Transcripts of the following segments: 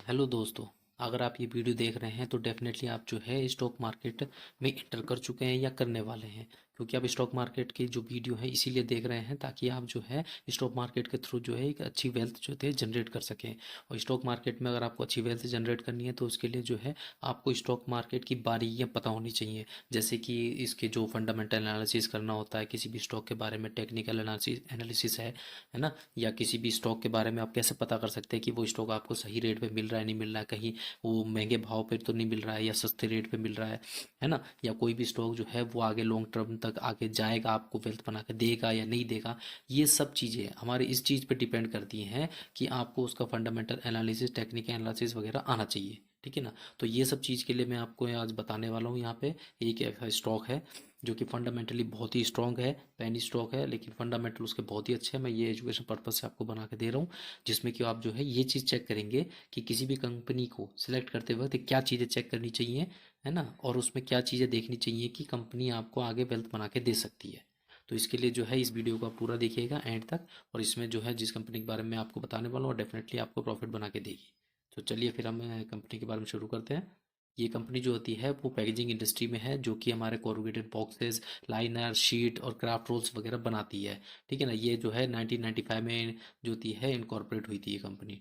Hello दोस्तों। अगर आप ये वीडियो देख रहे हैं तो डेफिनेटली आप जो है स्टॉक मार्केट में एंटर कर चुके हैं या करने वाले हैं, क्योंकि आप स्टॉक मार्केट की जो वीडियो है इसीलिए देख रहे हैं ताकि आप जो है स्टॉक मार्केट के थ्रू जो है एक अच्छी वेल्थ जो है जनरेट कर सकें। और स्टॉक मार्केट में अगर आपको अच्छी वेल्थ जनरेट करनी है तो उसके लिए जो है आपको स्टॉक मार्केट की बारीकियाँ पता होनी चाहिए। जैसे कि इसके जो फंडामेंटल एनालिसिस करना होता है किसी भी स्टॉक के बारे में, टेक्निकल एनालिसिस है ना। या किसी भी स्टॉक के बारे में आप कैसे पता कर सकते हैं कि वो स्टॉक आपको सही रेट पे मिल रहा है नहीं मिल रहा है, कहीं वो महंगे भाव पे तो नहीं मिल रहा है या सस्ते रेट पे मिल रहा है ना। या कोई भी स्टॉक जो है वो आगे लॉन्ग टर्म तक आगे जाएगा, आपको वेल्थ बना के देगा या नहीं देगा। ये सब चीज़ें हमारे इस चीज़ पे डिपेंड करती हैं कि आपको उसका फंडामेंटल एनालिसिस, टेक्निकल एनालिसिस वगैरह आना चाहिए। ठीक है ना। तो ये सब चीज़ के लिए मैं आपको आज बताने वाला हूँ। यहाँ पे एक ऐसा स्टॉक है जो कि फंडामेंटली बहुत ही स्ट्रॉन्ग है, पैनी स्टॉक है, लेकिन फंडामेंटल उसके बहुत ही अच्छे हैं। मैं ये एजुकेशन पर्पज से आपको बना के दे रहा हूँ, जिसमें कि आप जो है ये चीज़ चेक करेंगे कि किसी भी कंपनी को सिलेक्ट करते वक्त क्या चीज़ें चेक करनी चाहिए, है ना। और उसमें क्या चीज़ें देखनी चाहिए कि कंपनी आपको आगे वेल्थ बना के दे सकती है। तो इसके लिए जो है इस वीडियो को आप पूरा देखिएगा एंड तक, और इसमें जो है जिस कंपनी के बारे में आपको बताने वाला हूँ डेफिनेटली आपको प्रॉफिट बना के देगी। तो चलिए फिर हम कंपनी के बारे में शुरू करते हैं। ये कंपनी जो होती है वो पैकेजिंग इंडस्ट्री में है, जो कि हमारे कोरुगेटेड बॉक्सेस, लाइनर, शीट और क्राफ्ट रोल्स वगैरह बनाती है। ठीक है ना। ये जो है 1995 में जो होती है इनकॉर्पोरेट हुई थी ये कंपनी।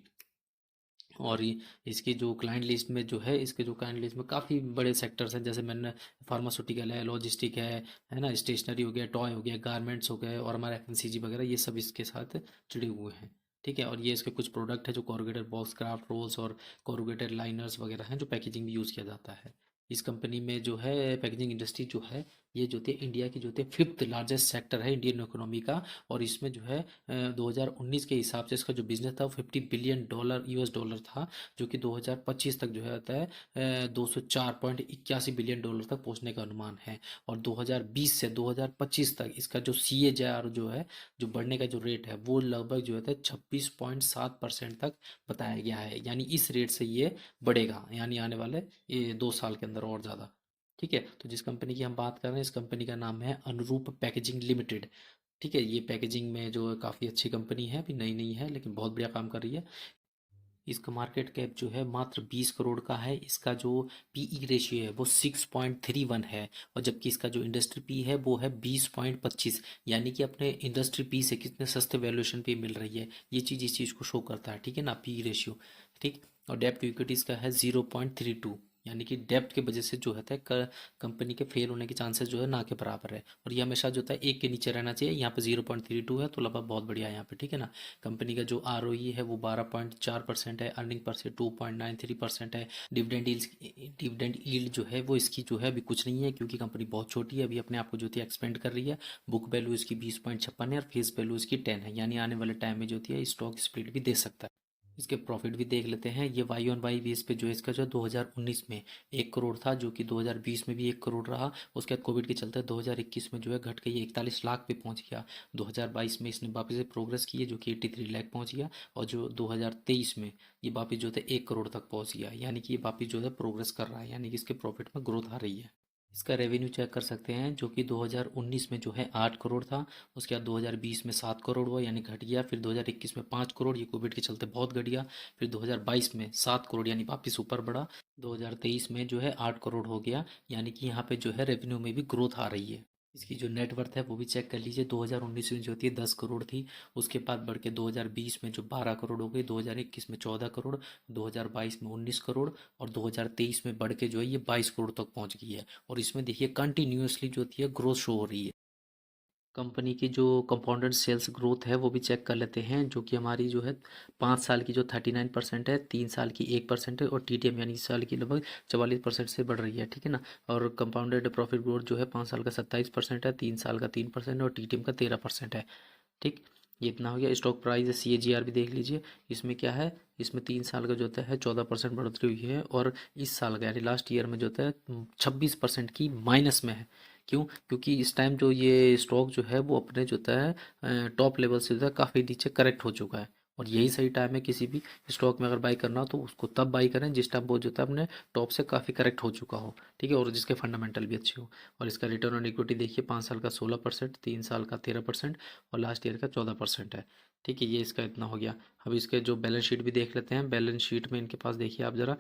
और ये इसकी जो क्लाइंट लिस्ट में जो है, इसके जो क्लाइंट लिस्ट में काफ़ी बड़े सेक्टर्स हैं, जैसे मैंने फार्मास्यूटिकल है, लॉजिस्टिक है ना, स्टेशनरी हो गया, टॉय हो गया, गारमेंट्स हो गए और हमारे एफएमसीजी वगैरह, ये सब इसके साथ जुड़े हुए हैं। ठीक है। और ये इसके कुछ प्रोडक्ट है जो कोरुगेटेड बॉक्स, क्राफ्ट रोल्स और कोरुगेटेड लाइनर्स वगैरह हैं जो पैकेजिंग में यूज़ किया जाता है। इस कंपनी में जो है पैकेजिंग इंडस्ट्री जो है ये जो होती है इंडिया की जो होती है फिफ्थ लार्जेस्ट सेक्टर है इंडियन इकोनॉमी का। और इसमें जो है 2019 के हिसाब से इसका जो बिजनेस था वो $50 बिलियन US डॉलर था, जो कि 2025 तक जो है आता है 204.81 बिलियन डॉलर तक पहुंचने का अनुमान है। और 2020 से 2025 तक इसका जो CAGR जो है, जो बढ़ने का जो रेट है, वो लगभग जो है 26.7% तक बताया गया है। यानी इस रेट से ये बढ़ेगा, यानी आने वाले ये 2 साल के अंदर और ज़्यादा। ठीक है। तो जिस कंपनी की हम बात कर रहे हैं इस कंपनी का नाम है अनुरूप पैकेजिंग लिमिटेड। ठीक है। ये पैकेजिंग में जो काफ़ी अच्छी कंपनी है, अभी नई नई है लेकिन बहुत बढ़िया काम कर रही है। इसका मार्केट कैप जो है मात्र 20 करोड़ का है। इसका जो पीई रेशियो है वो 6.31 है। और जबकि इसका जो इंडस्ट्री पी है वो है 20.25, यानी कि अपने इंडस्ट्री पी से कितने सस्ते वैल्यूएशन पे मिल रही है, ये चीज़ इस चीज़ को शो करता है। ठीक है ना, पी रेशियो। ठीक। और डेप्ट टू इक्विटी इसका है 0.32, यानी कि डेप्ट की वजह से जो है कंपनी के फेल होने के चांसेस जो है ना के बराबर है। और ये हमेशा जो है एक के नीचे रहना चाहिए। यहाँ पे 0.32 है तो लगभग बहुत बढ़िया है यहाँ पे। ठीक है ना। कंपनी का जो ROE है वो 12.4% है, अर्निंग पर से 2.93% है। डिविडेंड यील्ड जो है वो इसकी जो है अभी कुछ नहीं है, क्योंकि कंपनी बहुत छोटी है, अभी अपने आप को जो थी एक्सपेंड कर रही है। बुक वैल्यू इसकी 20.56 है और फेस वैल्यू इसकी 10 है, यानी आने वाले टाइम में जो थी स्टॉक स्प्लिट भी दे सकता है। इसके प्रॉफिट भी देख लेते हैं। ये वाई ऑन वाई बेस पे जो है इसका जो 2019 में 1 करोड़ था, जो कि 2020 में भी 1 करोड़ रहा। उसके बाद कोविड के चलते 2021 में जो है घट के ये 41 लाख पे पहुंच गया। 2022 में इसने वापस से प्रोग्रेस की है, जो कि 83 लाख पहुंच गया। और जो 2023 में ये वापस जो है 1 करोड़ तक पहुंच गया, यानी कि ये वापस जो है प्रोग्रेस कर रहा है, यानी कि इसके प्रॉफिट में ग्रोथ आ रही है। इसका रेवेन्यू चेक कर सकते हैं, जो कि 2019 में जो है 8 करोड़ था। उसके बाद 2020 में 7 करोड़ हुआ, यानी घट गया। फिर 2021 में 5 करोड़, ये कोविड के चलते बहुत घट गया। फिर 2022 में 7 करोड़, यानी वापस ऊपर बढ़ा। 2023 में जो है 8 करोड़ हो गया, यानी कि यहाँ पे जो है रेवेन्यू में भी ग्रोथ आ रही है। इसकी जो नेटवर्थ है वो भी चेक कर लीजिए। 2019 में जो थी 10 करोड़ थी, उसके बाद बढ़ के 2020 में जो 12 करोड़ हो गई, 2021 में 14 करोड़, 2022 में 19 करोड़, और 2023 में बढ़ के जो है ये 22 करोड़ तक पहुंच गई है। और इसमें देखिए कंटिन्यूसली जो होती है ग्रोथ शो हो रही है। कंपनी की जो कंपाउंडेड सेल्स ग्रोथ है वो भी चेक कर लेते हैं, जो कि हमारी जो है 5 साल की जो 39% है, 3 साल की 1% है, और TTM यानी इस साल की लगभग 44% से बढ़ रही है। ठीक है ना। और कंपाउंडेड प्रॉफिट ग्रोथ जो है 5 साल का 27% है, 3 साल का 3% और TTM का 13% है। ठीक। ये इतना हो गया। स्टॉक प्राइस CAGR भी देख लीजिए। इसमें क्या है, इसमें 3 साल का जो होता है 14% बढ़ोतरी हुई है, और इस साल का यानी लास्ट ईयर में जो होता है 26% की माइनस में है। क्यों? क्योंकि इस टाइम जो ये स्टॉक जो है वो अपने जो होता है टॉप लेवल से जो है काफ़ी नीचे करेक्ट हो चुका है। और यही सही टाइम है किसी भी स्टॉक में अगर बाई करना हो तो उसको तब बाई करें जिस टाइम वो जो होता है अपने टॉप से काफ़ी करेक्ट हो चुका हो। ठीक है। और जिसके फंडामेंटल भी अच्छे हो। और इसका रिटर्न ऑन इक्विटी देखिए, 5 साल का 16%, 3 साल का 13% और लास्ट ईयर का 14% है। ठीक है, ये इसका इतना हो गया। अब इसके जो बैलेंस शीट भी देख लेते हैं। बैलेंस शीट में इनके पास देखिए आप ज़रा,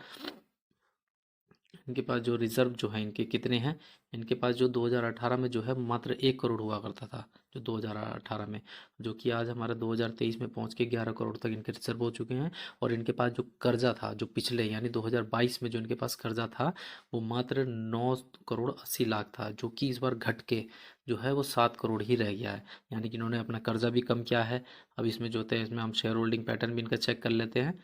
इनके पास जो रिज़र्व जो है इनके कितने हैं। इनके पास जो 2018 में जो है मात्र 1 करोड़ हुआ करता था, जो 2018 में, जो कि आज हमारा 2023 में पहुंच के 11 करोड़ तक इनके रिज़र्व हो चुके हैं। और इनके पास जो कर्जा था, जो पिछले यानी 2022 में जो इनके पास कर्जा था, वो मात्र 9 करोड़ 80 लाख था, जो कि इस बार घट के जो है वो 7 करोड़ ही रह गया है। यानी कि इन्होंने अपना कर्जा भी कम किया है। अब इसमें जो होता है, इसमें हम शेयर होल्डिंग पैटर्न भी इनका चेक कर लेते हैं।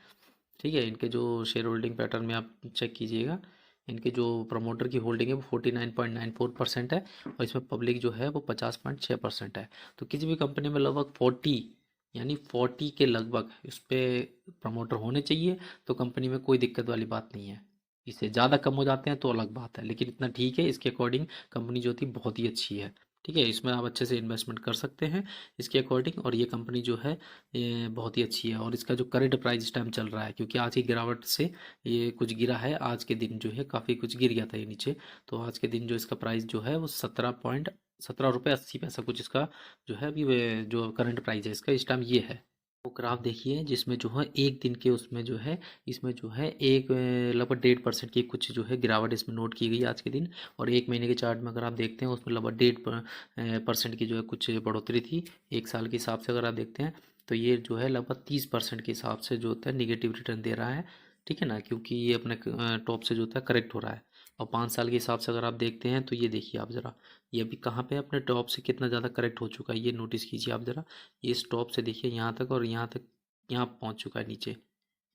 ठीक है, इनके जो शेयर होल्डिंग पैटर्न में आप चेक कीजिएगा, इनके जो प्रमोटर की होल्डिंग है वो 49.94% है, और इसमें पब्लिक जो है वो 50.6% है। तो किसी भी कंपनी में लगभग 40 के लगभग इस पर प्रमोटर होने चाहिए, तो कंपनी में कोई दिक्कत वाली बात नहीं है। इससे ज़्यादा कम हो जाते हैं तो अलग बात है, लेकिन इतना ठीक है, इसके अकॉर्डिंग कंपनी जो थी बहुत ही अच्छी है। ठीक है, इसमें आप अच्छे से इन्वेस्टमेंट कर सकते हैं इसके अकॉर्डिंग, और ये कंपनी जो है ये बहुत ही अच्छी है। और इसका जो करंट प्राइस इस टाइम चल रहा है, क्योंकि आज की गिरावट से ये कुछ गिरा है, आज के दिन जो है काफ़ी कुछ गिर गया था ये नीचे। तो आज के दिन जो इसका प्राइस जो है वो 17.17 रुपये 80 पैसा कुछ इसका जो है अभी जो करंट प्राइस है इसका इस टाइम ये है। वो ग्राफ देखिए जिसमें जो है एक दिन के उसमें जो है, इसमें जो है एक लगभग 1.5% की कुछ जो है गिरावट इसमें नोट की गई आज के दिन। और एक महीने के चार्ट में अगर आप देखते हैं उसमें लगभग 1.5% की जो है कुछ बढ़ोतरी थी। एक साल के हिसाब से अगर आप देखते हैं तो ये जो है लगभग 30% के हिसाब से जो होता है निगेटिव रिटर्न दे रहा है। ठीक है ना, क्योंकि ये अपने टॉप से जो होता है करेक्ट हो रहा है। और 5 साल के हिसाब से अगर आप देखते हैं तो ये देखिए आप ज़रा, ये अभी कहाँ पे है, अपने टॉप से कितना ज़्यादा करेक्ट हो चुका है ये नोटिस कीजिए आप ज़रा। ये इस टॉप से देखिए यहाँ तक, और यहाँ तक, यहाँ पहुँच चुका है नीचे,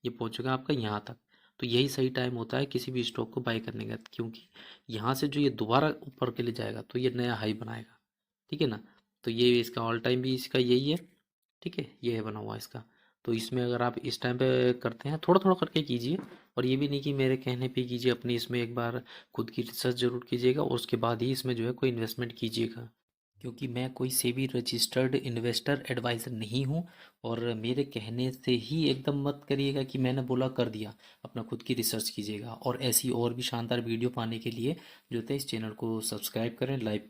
ये पहुँच चुका है आपका यहाँ तक। तो यही सही टाइम होता है किसी भी स्टॉक को बाय करने का, क्योंकि यहाँ से जो ये दोबारा ऊपर के लिए जाएगा तो ये नया हाई बनाएगा। ठीक है ना, तो ये इसका ऑल टाइम भी इसका यही है। ठीक है, ये है बना हुआ इसका। तो इसमें अगर आप इस टाइम पे करते हैं, थोड़ा थोड़ा करके कीजिए, और ये भी नहीं कि मेरे कहने पे कीजिए, अपनी इसमें एक बार खुद की रिसर्च जरूर कीजिएगा और उसके बाद ही इसमें जो है कोई इन्वेस्टमेंट कीजिएगा। क्योंकि मैं कोई सेबी रजिस्टर्ड इन्वेस्टर एडवाइज़र नहीं हूँ, और मेरे कहने से ही एकदम मत करिएगा कि मैंने बोला कर दिया। अपना खुद की रिसर्च कीजिएगा, और ऐसी और भी शानदार वीडियो पाने के लिए जो है इस चैनल को सब्सक्राइब करें, लाइक